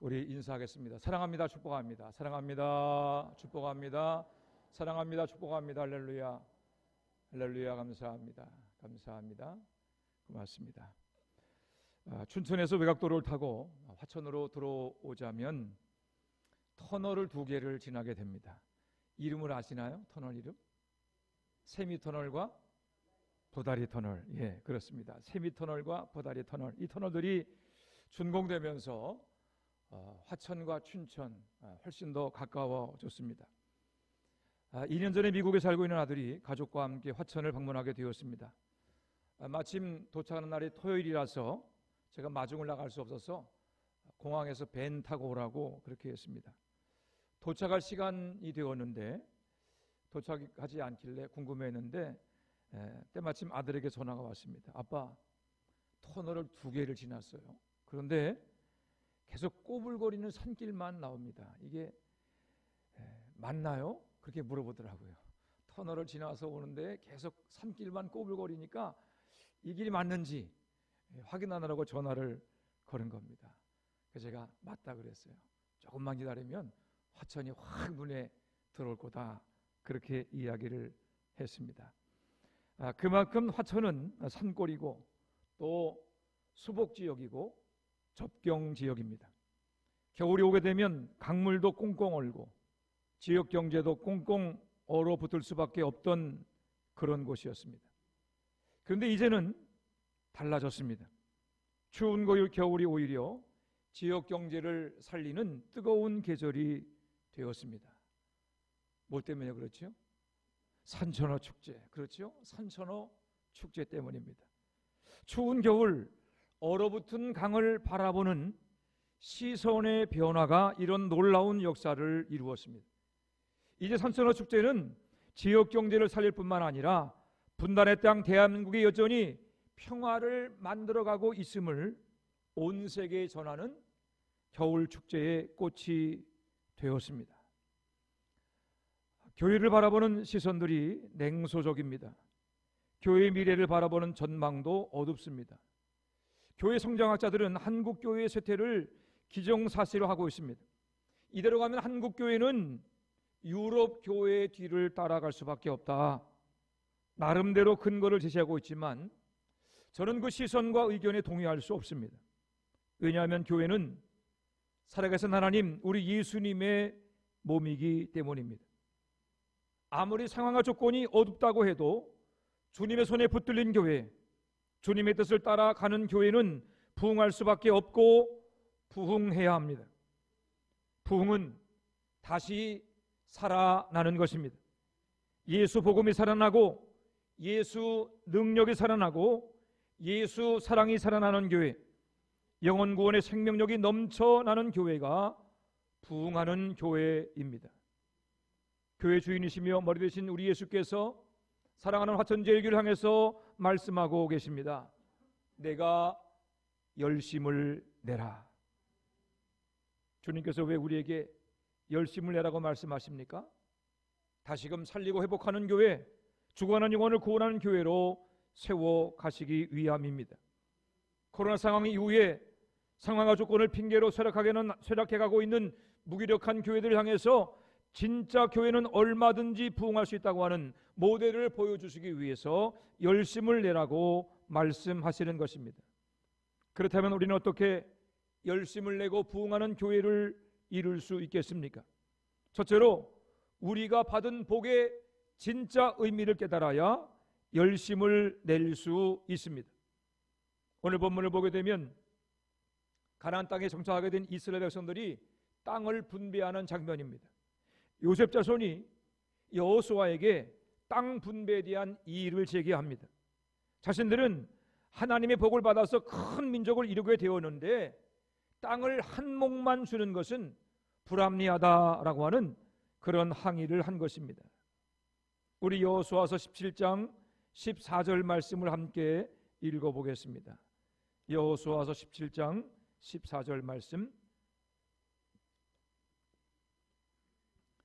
우리 인사하겠습니다. 사랑합니다. 축복합니다. 사랑합니다. 축복합니다. 사랑합니다. 축복합니다. 할렐루야. 할렐루야. 감사합니다. 감사합니다. 고맙습니다. 춘천에서 외곽도로를 타고 화천으로 들어오자면 터널을 두 개를 지나게 됩니다. 이름을 아시나요? 터널 이름? 세미터널과 보다리 터널. 예, 그렇습니다. 세미터널과 보다리 터널. 이 터널들이 준공되면서 화천과 춘천 훨씬 더 가까워졌습니다. 2년 전에 미국에 살고 있는 아들이 가족과 함께 화천을 방문하게 되었습니다. 마침 도착하는 날이 토요일이라서 제가 마중을 나갈 수 없어서 공항에서 밴 타고 오라고 그렇게 했습니다. 도착할 시간이 되었는데 도착하지 않길래 궁금했는데 때마침 아들에게 전화가 왔습니다. 아빠, 터널을 두 개를 지났어요. 그런데 계속 꼬불거리는 산길만 나옵니다. 이게 맞나요? 그렇게 물어보더라고요. 터널을 지나서 오는데 계속 산길만 꼬불거리니까 이 길이 맞는지 확인하느라고 전화를 걸은 겁니다. 그래서 제가 맞다 그랬어요. 조금만 기다리면 화천이 확 눈에 들어올 거다, 그렇게 이야기를 했습니다. 그만큼 화천은 산골이고 또 수복지역이고 접경지역입니다. 겨울이 오게 되면 강물도 꽁꽁 얼고 지역 경제도 꽁꽁 얼어붙을 수밖에 없던 그런 곳이었습니다. 그런데 이제는 달라졌습니다. 추운 겨울이 오히려 지역 경제를 살리는 뜨거운 계절이 되었습니다. 뭐 때문에 그렇죠? 산천어 축제. 그렇죠? 산천어 축제 때문입니다. 추운 겨울 얼어붙은 강을 바라보는 시선의 변화가 이런 놀라운 역사를 이루었습니다. 이제 산천어 축제는 지역 경제를 살릴 뿐만 아니라 분단의 땅 대한민국이 여전히 평화를 만들어가고 있음을 온 세계에 전하는 겨울 축제의 꽃이 되었습니다. 교회를 바라보는 시선들이 냉소적입니다. 교회의 미래를 바라보는 전망도 어둡습니다. 교회 성장학자들은 한국 교회의 쇠퇴를 기정사실로 하고 있습니다. 이대로 가면 한국 교회는 유럽 교회의 뒤를 따라갈 수밖에 없다, 나름대로 근거를 제시하고 있지만 저는 그 시선과 의견에 동의할 수 없습니다. 왜냐하면 교회는 살아계신 하나님, 우리 예수님의 몸이기 때문입니다. 아무리 상황과 조건이 어둡다고 해도 주님의 손에 붙들린 교회, 주님의 뜻을 따라가는 교회는 부흥할 수밖에 없고 부흥해야 합니다. 부흥은 다시 살아나는 것입니다. 예수 복음이 살아나고 예수 능력이 살아나고 예수 사랑이 살아나는 교회, 영혼 구원의 생명력이 넘쳐나는 교회가 부흥하는 교회입니다. 교회 주인이시며 머리 되신 우리 예수께서 사랑하는 화천제일교회를 향해서 말씀하고 계십니다. 내가 열심을 내라. 주님께서 왜 우리에게 열심을 내라고 말씀하십니까? 다시금 살리고 회복하는 교회, 죽어가는 영혼을 구원하는 교회로 세워 가시기 위함입니다. 코로나 상황 이후에 상황과 조건을 핑계로 쇠락해가고 있는 무기력한 교회들을 향해서 진짜 교회는 얼마든지 부흥할 수 있다고 하는 모델을 보여주시기 위해서 열심을 내라고 말씀하시는 것입니다. 그렇다면 우리는 어떻게 열심을 내고 부흥하는 교회를 이룰 수 있겠습니까? 첫째로 우리가 받은 복의 진짜 의미를 깨달아야 열심을 낼 수 있습니다. 오늘 본문을 보게 되면 가나안 땅에 정착하게 된 이스라엘 백성들이 땅을 분배하는 장면입니다. 요셉 자손이 여호수아에게 땅 분배에 대한 이의를 제기합니다. 자신들은 하나님의 복을 받아서 큰 민족을 이루게 되었는데 땅을 한 몫만 주는 것은 불합리하다라고 하는 그런 항의를 한 것입니다. 우리 여호수아서 17장 14절 말씀을 함께 읽어보겠습니다. 여호수아서 17장 14절 말씀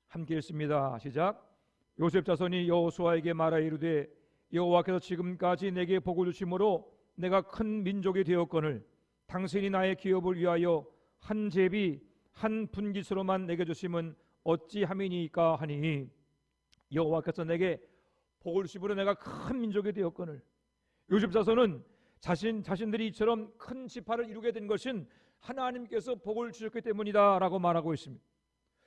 함께 읽습니다. 시작. 요셉 자손이 여호수아에게 말하 이르되 여호와께서 지금까지 내게 복을 주심으로 내가 큰 민족이 되었거늘 당신이 나의 기업을 위하여 한 제비 한 분깃으로만 내게 주심은 어찌함이니까 하니 여호와께서 내게 복을 주심으로 내가 큰 민족이 되었거늘. 요셉 자손은 자신들이 이처럼 큰 지파를 이루게 된 것은 하나님께서 복을 주셨기 때문이다 라고 말하고 있습니다.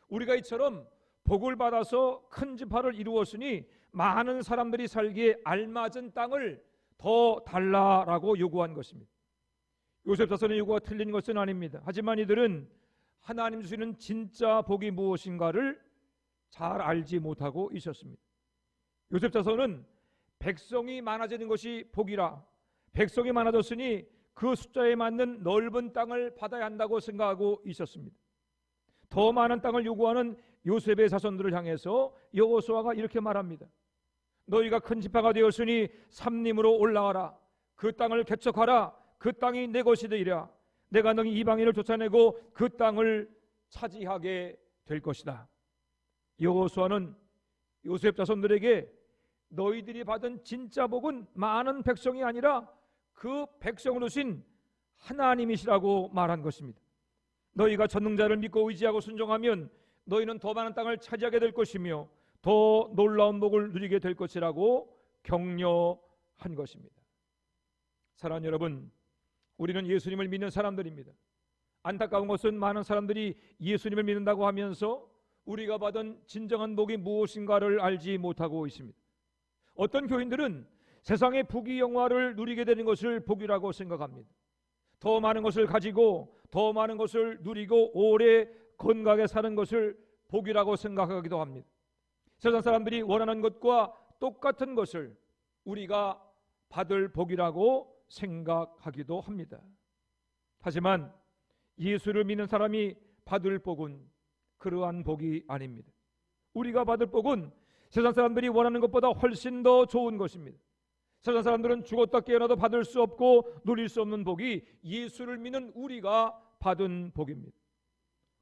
우리가 이처럼 복을 받아서 큰 지파를 이루었으니 많은 사람들이 살기에 알맞은 땅을 더 달라라고 요구한 것입니다. 요셉 자손의 요구가 틀린 것은 아닙니다. 하지만 이들은 하나님 주시는 진짜 복이 무엇인가를 잘 알지 못하고 있었습니다. 요셉 자손은 백성이 많아지는 것이 복이라, 백성이 많아졌으니 그 숫자에 맞는 넓은 땅을 받아야 한다고 생각하고 있었습니다. 더 많은 땅을 요구하는 요셉의 자손들을 향해서 여호수아가 이렇게 말합니다. 너희가 큰 지파가 되었으니 삼림으로 올라가라. 그 땅을 개척하라. 그 땅이 내 것이 되리라. 내가 너희 이방인을 쫓아내고 그 땅을 차지하게 될 것이다. 여호수아는 요셉 자손들에게 너희들이 받은 진짜 복은 많은 백성이 아니라 그 백성을 두신 하나님이시라고 말한 것입니다. 너희가 전능자를 믿고 의지하고 순종하면 너희는 더 많은 땅을 차지하게 될 것이며 더 놀라운 복을 누리게 될 것이라고 격려한 것입니다. 사랑하는 여러분, 우리는 예수님을 믿는 사람들입니다. 안타까운 것은 많은 사람들이 예수님을 믿는다고 하면서 우리가 받은 진정한 복이 무엇인가를 알지 못하고 있습니다. 어떤 교인들은 세상의 부귀영화를 누리게 되는 것을 복이라고 생각합니다. 더 많은 것을 가지고 더 많은 것을 누리고 오래 건강하게 사는 것을 복이라고 생각하기도 합니다. 세상 사람들이 원하는 것과 똑같은 것을 우리가 받을 복이라고 생각하기도 합니다. 하지만 예수를 믿는 사람이 받을 복은 그러한 복이 아닙니다. 우리가 받을 복은 세상 사람들이 원하는 것보다 훨씬 더 좋은 것입니다. 세상 사람들은 죽었다 깨어나도 받을 수 없고 누릴 수 없는 복이 예수를 믿는 우리가 받은 복입니다.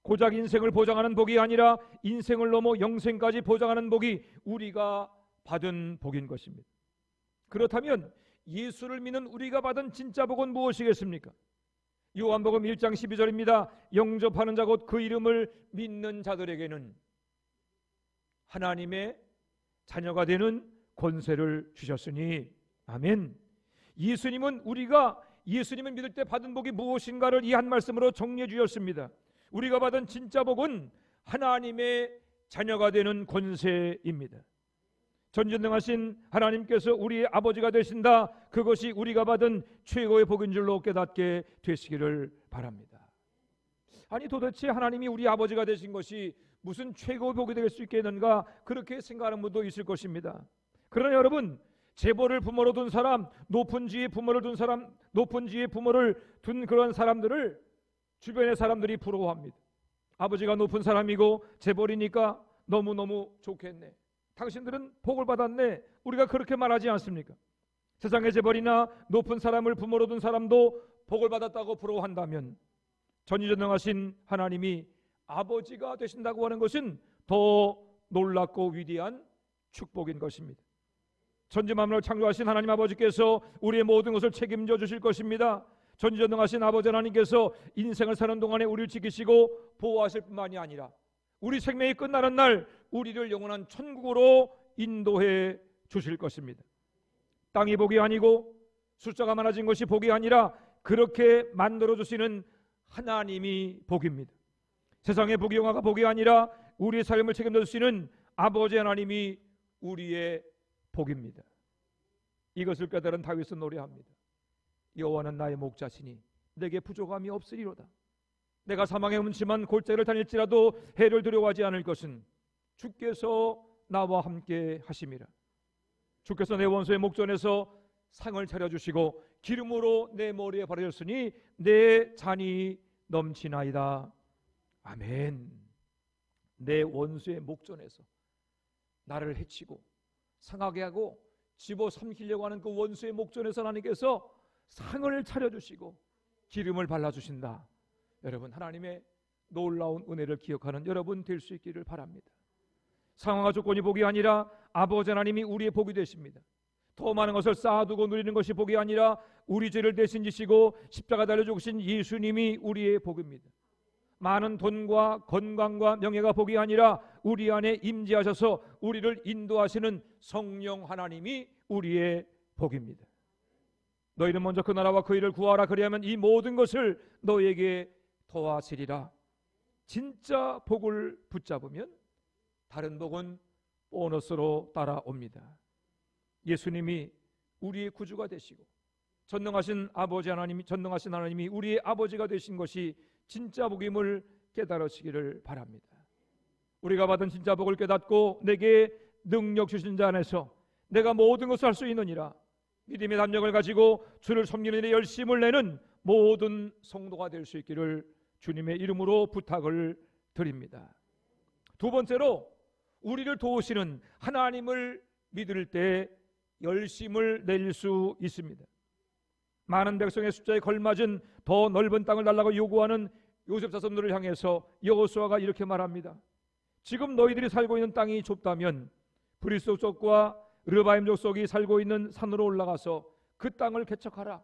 고작 인생을 보장하는 복이 아니라 인생을 넘어 영생까지 보장하는 복이 우리가 받은 복인 것입니다. 그렇다면 예수를 믿는 우리가 받은 진짜 복은 무엇이겠습니까? 요한복음 1장 12절입니다. 영접하는 자 곧 그 이름을 믿는 자들에게는 하나님의 자녀가 되는 권세를 주셨으니 아멘. 예수님은 우리가 예수님을 믿을 때 받은 복이 무엇인가를 이 한 말씀으로 정리해 주셨습니다. 우리가 받은 진짜 복은 하나님의 자녀가 되는 권세입니다. 전지전능하신 하나님께서 우리의 아버지가 되신다. 그것이 우리가 받은 최고의 복인 줄로 깨닫게 되시기를 바랍니다. 아니 도대체 하나님이 우리 아버지가 되신 것이 무슨 최고의 복이 될 수 있겠는가, 그렇게 생각하는 분도 있을 것입니다. 그러나 여러분, 재벌을 부모로 둔 사람, 높은 지위에 부모를 둔 사람, 높은 지위에 부모를 둔 그런 사람들을 주변의 사람들이 부러워합니다. 아버지가 높은 사람이고 재벌이니까 너무너무 좋겠네. 당신들은 복을 받았네. 우리가 그렇게 말하지 않습니까? 세상의 재벌이나 높은 사람을 부모로 둔 사람도 복을 받았다고 부러워한다면 전지전능하신 하나님이 아버지가 되신다고 하는 것은 더 놀랍고 위대한 축복인 것입니다. 천지만물을 창조하신 하나님 아버지께서 우리의 모든 것을 책임져 주실 것입니다. 전지전능하신 아버지 하나님께서 인생을 사는 동안에 우리를 지키시고 보호하실 뿐만이 아니라 우리 생명이 끝나는 날 우리를 영원한 천국으로 인도해 주실 것입니다. 땅이 복이 아니고 숫자가 많아진 것이 복이 아니라 그렇게 만들어 주시는 하나님이 복입니다. 세상의 부귀영화가 복이 아니라 우리의 삶을 책임져 주시는 아버지 하나님이 우리의 복입니다. 이것을 깨달은 다윗은 노래합니다. 여호와는 나의 목자시니 내게 부족함이 없으리로다. 내가 사망의 음침한 골짜기를 다닐지라도 해를 두려워하지 않을 것은 주께서 나와 함께 하심이라. 주께서 내 원수의 목전에서 상을 차려주시고 기름으로 내 머리에 바르셨으니 내 잔이 넘치나이다. 아멘. 내 원수의 목전에서 나를 해치고 상하게 하고 집어삼키려고 하는 그 원수의 목전에서 하나님께서 상을 차려주시고 기름을 발라주신다. 여러분, 하나님의 놀라운 은혜를 기억하는 여러분 될 수 있기를 바랍니다. 상황과 조건이 복이 아니라 아버지 하나님이 우리의 복이 되십니다. 더 많은 것을 쌓아두고 누리는 것이 복이 아니라 우리 죄를 대신 지시고 십자가 달려 죽으신 예수님이 우리의 복입니다. 많은 돈과 건강과 명예가 복이 아니라 우리 안에 임재하셔서 우리를 인도하시는 성령 하나님이 우리의 복입니다. 너희는 먼저 그 나라와 그 일을 구하라. 그리하면 이 모든 것을 너희에게 더하시리라. 진짜 복을 붙잡으면 다른 복은 보너스로 따라옵니다. 예수님이 우리의 구주가 되시고 전능하신 하나님이 우리의 아버지가 되신 것이 진짜 복임을 깨달으시기를 바랍니다. 우리가 받은 진짜 복을 깨닫고 내게 능력 주신 자 안에서 내가 모든 것을 할 수 있느니라 믿음의 담력을 가지고 주를 섬기는 일에 열심을 내는 모든 성도가 될 수 있기를 주님의 이름으로 부탁을 드립니다. 두 번째로 우리를 도우시는 하나님을 믿을 때 열심을 낼 수 있습니다. 많은 백성의 숫자에 걸맞은 더 넓은 땅을 달라고 요구하는 요셉 자손들을 향해서 여호수아가 이렇게 말합니다. 지금 너희들이 살고 있는 땅이 좁다면 브리스 족속과 르바임 족속이 살고 있는 산으로 올라가서 그 땅을 개척하라.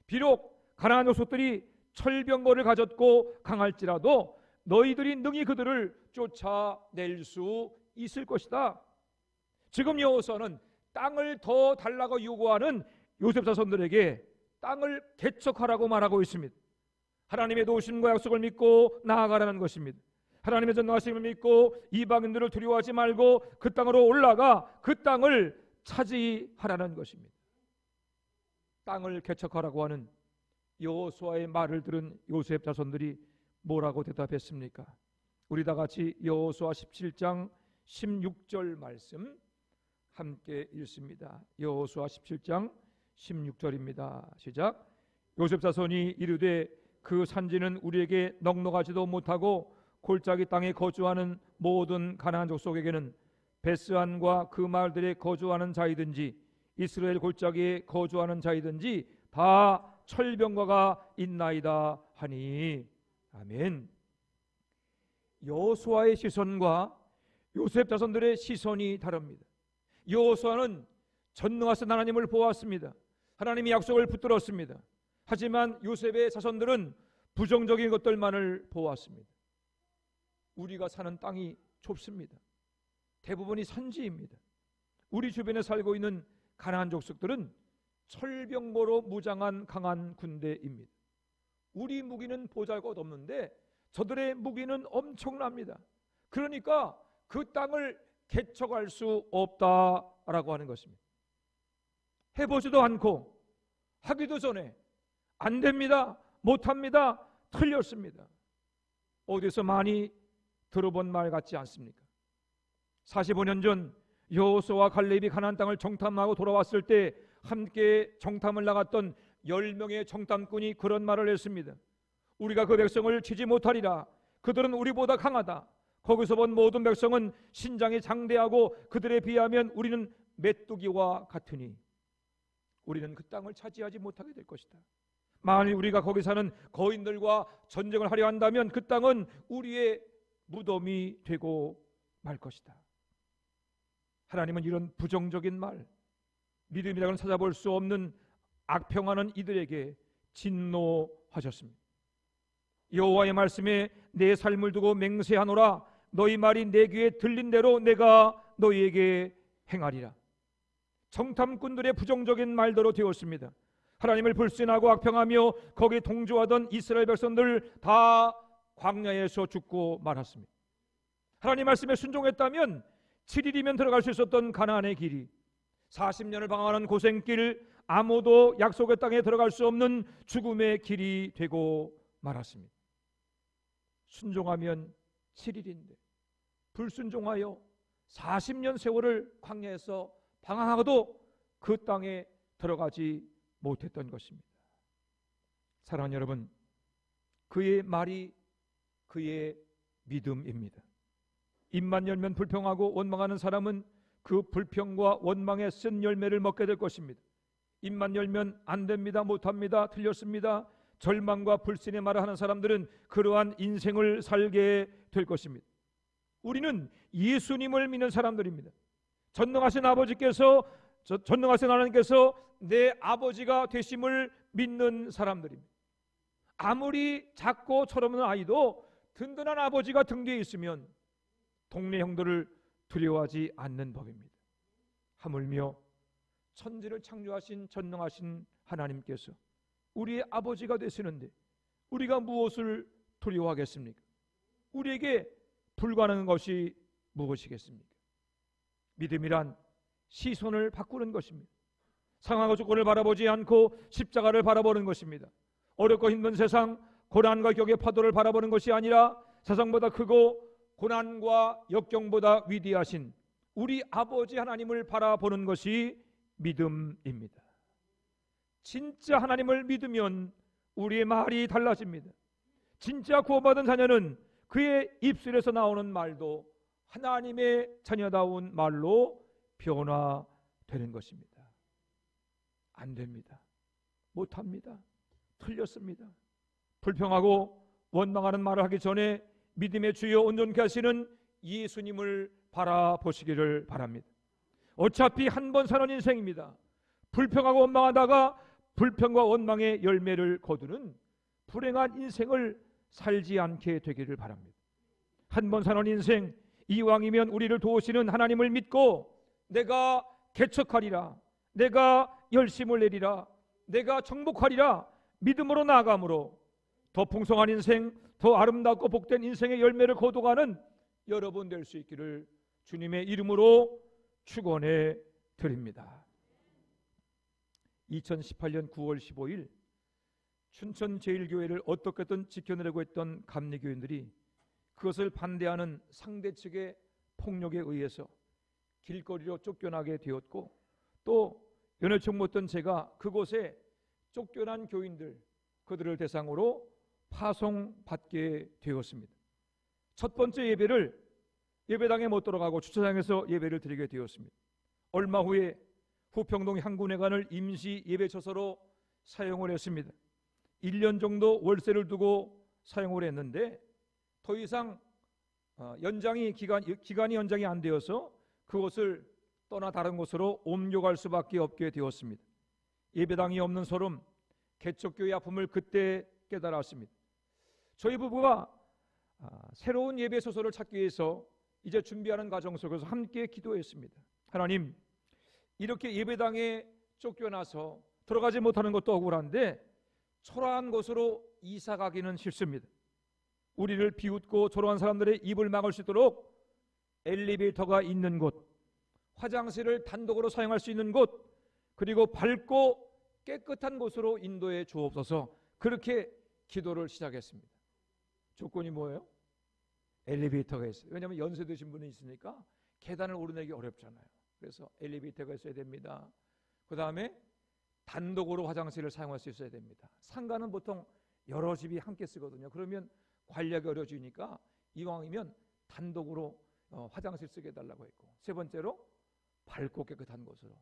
비록 가나안 족속들이 철병거를 가졌고 강할지라도 너희들이 능히 그들을 쫓아낼 수 있을 것이다. 지금 여호수아는 땅을 더 달라고 요구하는 요셉 자손들에게 땅을 개척하라고 말하고 있습니다. 하나님의 도우심과 약속을 믿고 나아가라는 것입니다. 하나님의 전능하심을 믿고 이방인들을 두려워하지 말고 그 땅으로 올라가 그 땅을 차지하라는 것입니다. 땅을 개척하라고 하는 여호수아의 말을 들은 요셉 자손들이 뭐라고 대답했습니까? 우리 다 같이 여호수아 17장 16절 말씀 함께 읽습니다. 여호수아 17장 16절입니다. 시작. 요셉 자손이 이르되 그 산지는 우리에게 넉넉하지도 못하고 골짜기 땅에 거주하는 모든 가나안 족속에게는 베스안과 그 마을들에 거주하는 자이든지 이스라엘 골짜기에 거주하는 자이든지 다 철병거가 있나이다 하니. 아멘. 여호수아의 시선과 요셉 자손들의 시선이 다릅니다. 여호수아는 전능하신 하나님을 보았습니다. 하나님의 약속을 붙들었습니다. 하지만 요셉의 자손들은 부정적인 것들만을 보았습니다. 우리가 사는 땅이 좁습니다. 대부분이 산지입니다. 우리 주변에 살고 있는 가나안 족속들은 철병거로 무장한 강한 군대입니다. 우리 무기는 보잘것없는데 저들의 무기는 엄청납니다. 그러니까 그 땅을 개척할 수 없다라고 하는 것입니다. 해보지도 않고 하기도 전에 안 됩니다, 못합니다, 틀렸습니다. 어디서 많이 들어본 말 같지 않습니까? 45년 전 여호수아와 갈렙이 가나안 땅을 정탐하고 돌아왔을 때 함께 정탐을 나갔던 10명의 정탐꾼이 그런 말을 했습니다. 우리가 그 백성을 치지 못하리라. 그들은 우리보다 강하다. 거기서 본 모든 백성은 신장이 장대하고 그들에 비하면 우리는 메뚜기와 같으니 우리는 그 땅을 차지하지 못하게 될 것이다. 만일 우리가 거기 사는 거인들과 전쟁을 하려 한다면 그 땅은 우리의 무덤이 되고 말 것이다. 하나님은 이런 부정적인 말, 믿음이라고는 찾아볼 수 없는 악평하는 이들에게 진노하셨습니다. 여호와의 말씀에 내 삶을 두고 맹세하노라. 너희 말이 내 귀에 들린 대로 내가 너희에게 행하리라. 정탐꾼들의 부정적인 말대로 되었습니다. 하나님을 불신하고 악평하며 거기 동조하던 이스라엘 백성들 다 광야에서 죽고 말았습니다. 하나님 말씀에 순종했다면 7일이면 들어갈 수 있었던 가나안의 길이 40년을 방황하는 고생길, 아무도 약속의 땅에 들어갈 수 없는 죽음의 길이 되고 말았습니다. 순종하면 7일인데 불순종하여 40년 세월을 광야에서 방황하고도 그 땅에 들어가지 못했던 것입니다. 사랑하는 여러분, 그의 말이 그의 믿음입니다. 입만 열면 불평하고 원망하는 사람은 그 불평과 원망에 쓴 열매를 먹게 될 것입니다. 입만 열면 안 됩니다, 못합니다, 틀렸습니다, 절망과 불신의 말을 하는 사람들은 그러한 인생을 살게 될 것입니다. 우리는 예수님을 믿는 사람들입니다. 전능하신 하나님께서 내 아버지가 되심을 믿는 사람들입니다. 아무리 작고 철없는 아이도 든든한 아버지가 등 뒤에 있으면 동네 형들을 두려워하지 않는 법입니다. 하물며 천지를 창조하신 전능하신 하나님께서 우리의 아버지가 되시는데 우리가 무엇을 두려워하겠습니까? 우리에게 불가능한 것이 무엇이겠습니까? 믿음이란 시선을 바꾸는 것입니다. 상황과 조건을 바라보지 않고 십자가를 바라보는 것입니다. 어렵고 힘든 세상, 고난과 격의 파도를 바라보는 것이 아니라 세상보다 크고 고난과 역경보다 위대하신 우리 아버지 하나님을 바라보는 것이 믿음입니다. 진짜 하나님을 믿으면 우리의 말이 달라집니다. 진짜 구원받은 자녀는 그의 입술에서 나오는 말도 하나님의 자녀다운 말로 변화되는 것입니다. 안 됩니다. 못합니다. 틀렸습니다. 불평하고 원망하는 말을 하기 전에 믿음의 주여 온전케 하시는 예수님을 바라보시기를 바랍니다. 어차피 한 번 사는 인생입니다. 불평하고 원망하다가 불평과 원망의 열매를 거두는 불행한 인생을 살지 않게 되기를 바랍니다. 한 번 사는 인생, 이왕이면 우리를 도우시는 하나님을 믿고 내가 개척하리라, 내가 열심을 내리라, 내가 정복하리라 믿음으로 나아감으로 더 풍성한 인생, 더 아름답고 복된 인생의 열매를 거둬가는 여러분 될 수 있기를 주님의 이름으로 축원해 드립니다. 2018년 9월 15일 춘천제일교회를 어떻게든 지켜내려고 했던 감리교인들이 그것을 반대하는 상대 측의 폭력에 의해서 길거리로 쫓겨나게 되었고, 또 연회총 못던 제가 그곳에 쫓겨난 교인들, 그들을 대상으로 파송받게 되었습니다. 첫 번째 예배를 예배당에 못 들어가고 주차장에서 예배를 드리게 되었습니다. 얼마 후에 후평동 향군회관을 임시 예배처소로 사용을 했습니다. 1년 정도 월세를 두고 사용을 했는데 더 이상 기간이 연장이 안 되어서 그곳을 떠나 다른 곳으로 옮겨갈 수밖에 없게 되었습니다. 예배당이 없는 소름, 개척교회 아픔을 그때 깨달았습니다. 저희 부부가 새로운 예배소설을 찾기 위해서 이제 준비하는 과정 속에서 함께 기도했습니다. 하나님, 이렇게 예배당에 쫓겨나서 들어가지 못하는 것도 억울한데 초라한 곳으로 이사 가기는 싫습니다. 우리를 비웃고 조롱한 사람들의 입을 막을 수 있도록 엘리베이터가 있는 곳, 화장실을 단독으로 사용할 수 있는 곳, 그리고 밝고 깨끗한 곳으로 인도해 주옵소서. 그렇게 기도를 시작했습니다. 조건이 뭐예요? 엘리베이터가 있어요. 왜냐하면 연세 드신 분이 있으니까 계단을 오르내기 어렵잖아요. 그래서 엘리베이터가 있어야 됩니다. 그 다음에 단독으로 화장실을 사용할 수 있어야 됩니다. 상가는 보통 여러 집이 함께 쓰거든요. 그러면 관리하기 어려워지니까 이왕이면 단독으로 화장실 쓰게 해달라고 했고, 세 번째로 밝고 깨끗한 곳으로,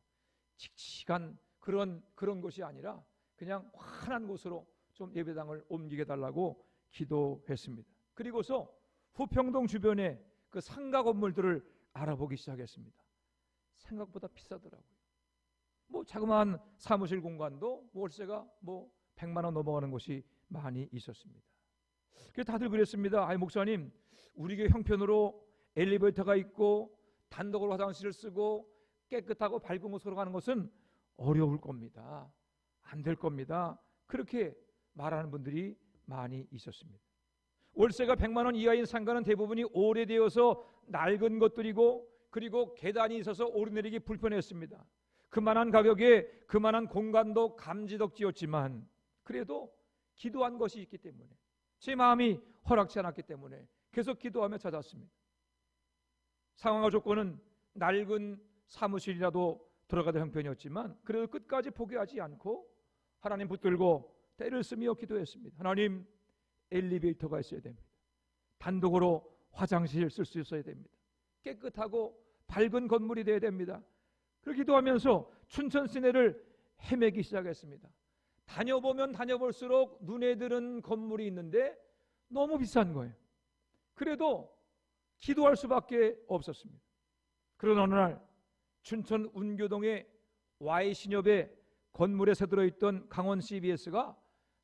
칙칙한 그런 곳이 아니라 그냥 환한 곳으로 좀 예배당을 옮기게 해달라고 기도했습니다. 그리고서 후평동 주변에 그 상가 건물들을 알아보기 시작했습니다. 생각보다 비싸더라고요. 뭐 자그마한 사무실 공간도 월세가 100만 원 넘어가는 곳이 많이 있었습니다. 그래서 다들 그랬습니다. 목사님, 우리 교회 형편으로 엘리베이터가 있고 단독으로 화장실을 쓰고 깨끗하고 밝은 곳으로 가는 것은 어려울 겁니다. 안 될 겁니다. 그렇게 말하는 분들이 많이 있었습니다. 월세가 100만 원 이하인 상가는 대부분이 오래되어서 낡은 것들이고, 그리고 계단이 있어서 오르내리기 불편했습니다. 그만한 가격에 그만한 공간도 감지덕지였지만 그래도 기도한 것이 있기 때문에, 제 마음이 허락치 않았기 때문에 계속 기도하며 찾았습니다. 상황과 조건은 낡은 사무실이라도 들어가던 형편이었지만 그래도 끝까지 포기하지 않고 하나님 붙들고 때를 쓰며 기도했습니다. 하나님, 엘리베이터가 있어야 됩니다. 단독으로 화장실 쓸 수 있어야 됩니다. 깨끗하고 밝은 건물이 되어야 됩니다. 그렇게 기도하면서 춘천 시내를 헤매기 시작했습니다. 다녀보면 다녀볼수록 눈에 드는 건물이 있는데 너무 비싼 거예요. 그래도 기도할 수밖에 없었습니다. 그런 어느 날 춘천 운교동의 Y신협의 건물에 새들어 있던 강원 CBS가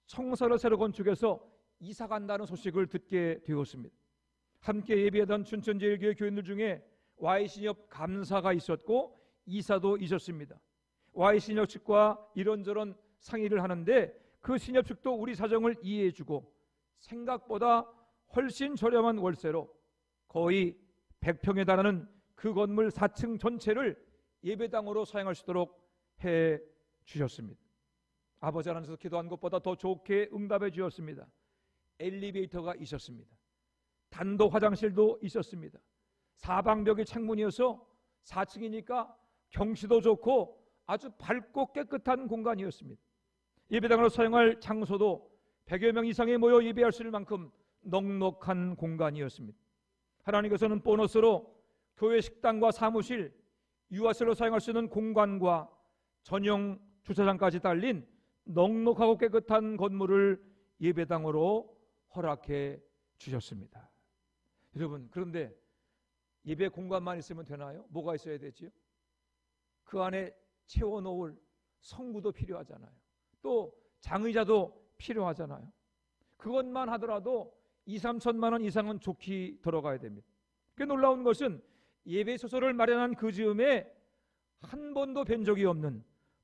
청사를 새로 건축해서 이사 간다는 소식을 듣게 되었습니다. 함께 예배하던 춘천제일교회 교인들 중에 Y신협 감사가 있었고 이사도 있었습니다. Y신협 측과 이런저런 상의를 하는데 그 신협 측도 우리 사정을 이해해주고 생각보다 훨씬 저렴한 월세로 거의 100평에 달하는 그 건물 4층 전체를 예배당으로 사용할 수 있도록 해 주셨습니다. 아버지 하나님께서 기도한 것보다 더 좋게 응답해 주었습니다. 엘리베이터가 있었습니다. 단독 화장실도 있었습니다. 사방벽이 창문이어서 4층이니까 경치도 좋고 아주 밝고 깨끗한 공간이었습니다. 예배당으로 사용할 장소도 100여 명 이상이 모여 예배할 수 있을 만큼 넉넉한 공간이었습니다. 하나님께서는 보너스로 교회 식당과 사무실, 유아실로 사용할 수 있는 공간과 전용 주차장까지 달린 넉넉하고 깨끗한 건물을 예배당으로 허락해 주셨습니다. 여러분, 그런데 예배 공간만 있으면 되나요? 뭐가 있어야 되지요? 그 안에 채워놓을 성구도 필요하잖아요. 또 장의자도 필요하잖아요. 그것만 하더라도 2, 3천만 원 이상은 좋게 들어가야 됩니다. 그 놀라운 것은 예배 소설을 마련한 그 즈음에 한 번도 뵌 적이 없는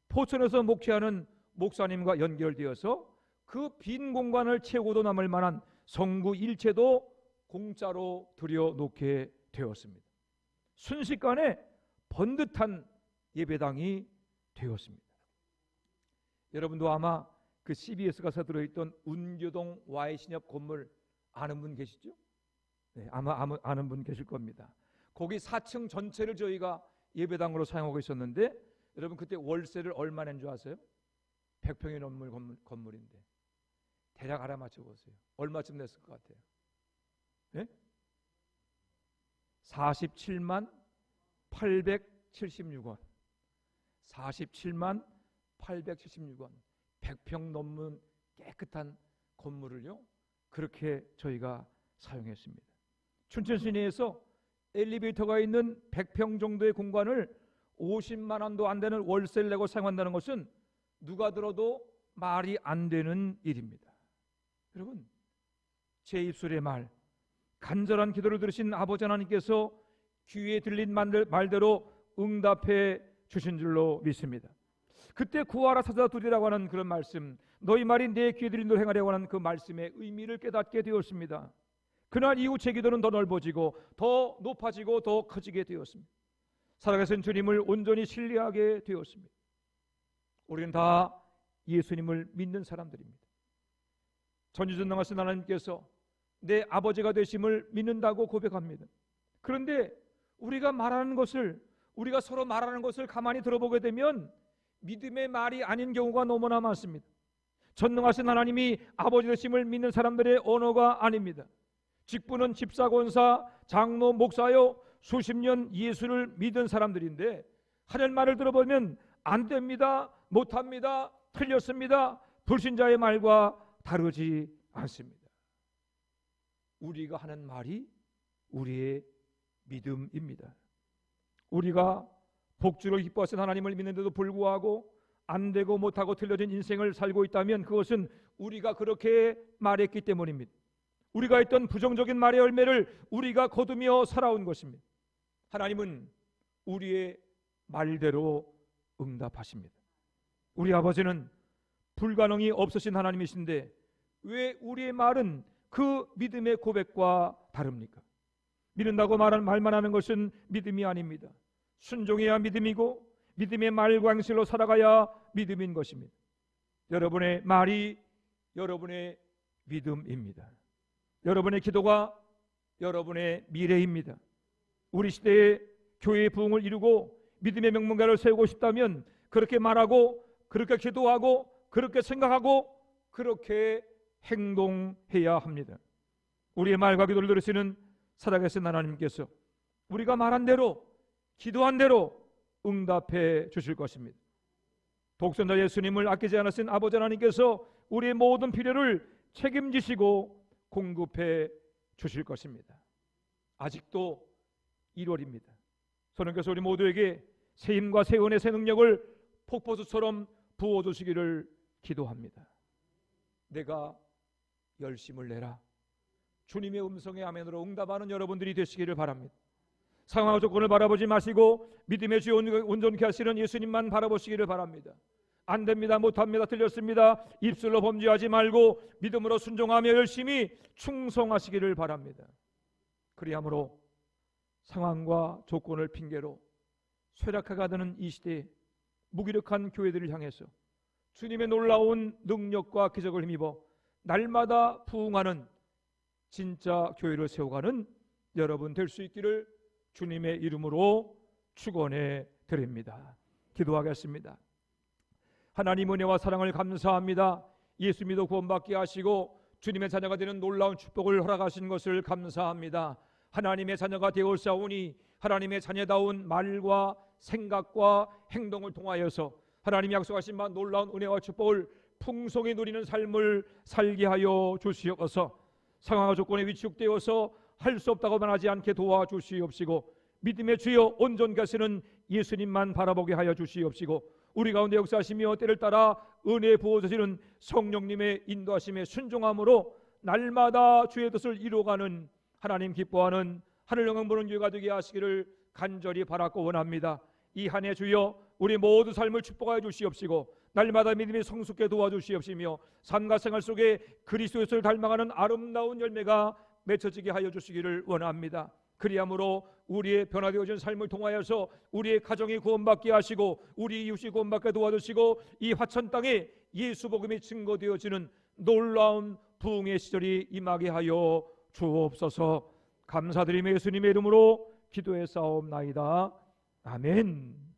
포천에서 목회하는 목사님과 연결되어서 그 빈 공간을 채우고도 남을 만한 성구 일체도 공짜로 들여놓게 되었습니다. 순식간에 번듯한 예배당이 되었습니다. 여러분도 아마 그 CBS가 들어있던 운교동 Y신협 건물 아는 분 계시죠? 네, 아마 아는 분 계실 겁니다. 거기 4층 전체를 저희가 예배당으로 사용하고 있었는데 여러분 그때 월세를 얼마 낸 줄 아세요? 100평이 넘는 건물인데 대략 알아맞혀 보세요. 얼마쯤 냈을 것 같아요? 네? 47만 876원. 47만 876원. 100평 넘는 깨끗한 건물을요. 그렇게 저희가 사용했습니다. 춘천 시내에서 엘리베이터가 있는 100평 정도의 공간을 50만 원도 안 되는 월세를 내고 사용한다는 것은 누가 들어도 말이 안 되는 일입니다. 여러분, 제 입술의 말, 간절한 기도를 들으신 아버지 하나님께서 귀에 들린 말대로 응답해 주신 줄로 믿습니다. 그때 구하라 찾아두리라고 하는 그런 말씀, 너희 말이 내 귀에 들린 대로 행하려고 하는 그 말씀의 의미를 깨닫게 되었습니다. 그날 이후 제 기도는 더 넓어지고 더 높아지고 더 커지게 되었습니다. 살아계신 주님을 온전히 신뢰하게 되었습니다. 우리는 다 예수님을 믿는 사람들입니다. 전지전능하신 하나님께서 내 아버지가 되심을 믿는다고 고백합니다. 그런데 우리가 말하는 것을, 우리가 서로 말하는 것을 가만히 들어보게 되면 믿음의 말이 아닌 경우가 너무나 많습니다. 전능하신 하나님이 아버지 되심을 믿는 사람들의 언어가 아닙니다. 직분은 집사, 권사, 장로, 목사요, 수십 년 예수를 믿은 사람들인데 하는 말을 들어보면 안 됩니다, 못합니다, 틀렸습니다, 불신자의 말과 다르지 않습니다. 우리가 하는 말이 우리의 믿음입니다. 우리가 복주를 기뻐하신 하나님을 믿는데도 불구하고 안 되고 못하고 틀려진 인생을 살고 있다면 그것은 우리가 그렇게 말했기 때문입니다. 우리가 했던 부정적인 말의 열매를 우리가 거두며 살아온 것입니다. 하나님은 우리의 말대로 응답하십니다. 우리 아버지는 불가능이 없으신 하나님이신데 왜 우리의 말은 그 믿음의 고백과 다릅니까? 믿는다고 말만 하는 것은 믿음이 아닙니다. 순종해야 믿음이고 믿음의 말과 행실로 살아가야 믿음인 것입니다. 여러분의 말이 여러분의 믿음입니다. 여러분의 기도가 여러분의 미래입니다. 우리 시대의 교회의 부흥을 이루고 믿음의 명문가를 세우고 싶다면 그렇게 말하고 그렇게 기도하고 그렇게 생각하고 그렇게 행동해야 합니다. 우리의 말과 기도를 들으시는 살아계신 하나님께서 우리가 말한 대로 기도한 대로 응답해 주실 것입니다. 독생자 예수님을 아끼지 않으신 아버지 하나님께서 우리의 모든 필요를 책임지시고 공급해 주실 것입니다. 아직도 1월입니다. 성령께서 우리 모두에게 새 힘과 새 은혜, 새 능력을 폭포수처럼 부어주시기를 기도합니다. 내가 열심을 내라. 주님의 음성에 아멘으로 응답하는 여러분들이 되시기를 바랍니다. 상황과 조건을 바라보지 마시고 믿음의 주여 온전케 하시는 예수님만 바라보시기를 바랍니다. 안 됩니다, 못합니다, 틀렸습니다, 입술로 범죄하지 말고 믿음으로 순종하며 열심히 충성하시기를 바랍니다. 그리함으로 상황과 조건을 핑계로 쇠락해가는 이 시대에 무기력한 교회들을 향해서 주님의 놀라운 능력과 기적을 힘입어 날마다 부흥하는 진짜 교회를 세워가는 여러분 될 수 있기를 주님의 이름으로 축원해 드립니다. 기도하겠습니다. 하나님 은혜와 사랑을 감사합니다. 예수 믿어 구원받게 하시고 주님의 자녀가 되는 놀라운 축복을 허락하신 것을 감사합니다. 하나님의 자녀가 되었사오니 하나님의 자녀다운 말과 생각과 행동을 통하여서 하나님이 약속하신 바 놀라운 은혜와 축복을 풍성히 누리는 삶을 살게 하여 주시옵소서. 상황과 조건에 위축되어서 할 수 없다고만 하지 않게 도와주시옵시고 믿음의 주여 온전케 하시는 예수님만 바라보게 하여 주시옵시고 우리 가운데 역사하시며 때를 따라 은혜 부어주시는 성령님의 인도하심에 순종함으로 날마다 주의 뜻을 이루어가는 하나님 기뻐하는 하늘 영광 보는 교회가 되게 하시기를 간절히 바라고 원합니다. 이 한 해 주여 우리 모두 삶을 축복하여 주시옵시고 날마다 믿음이 성숙게 도와주시옵시며 삶과 생활 속에 그리스도 예수를 닮아가는 아름다운 열매가 맺혀지게 하여 주시기를 원합니다. 그리함으로 우리의 변화되어진 삶을 통하여서 우리의 가정이 구원받게 하시고 우리 이웃이 구원받게 도와주시고 이 화천 땅에 예수 복음이 증거되어지는 놀라운 부흥의 시절이 임하게 하여 주옵소서. 감사드리며 예수님의 이름으로 기도해 싸움나이다. 아멘.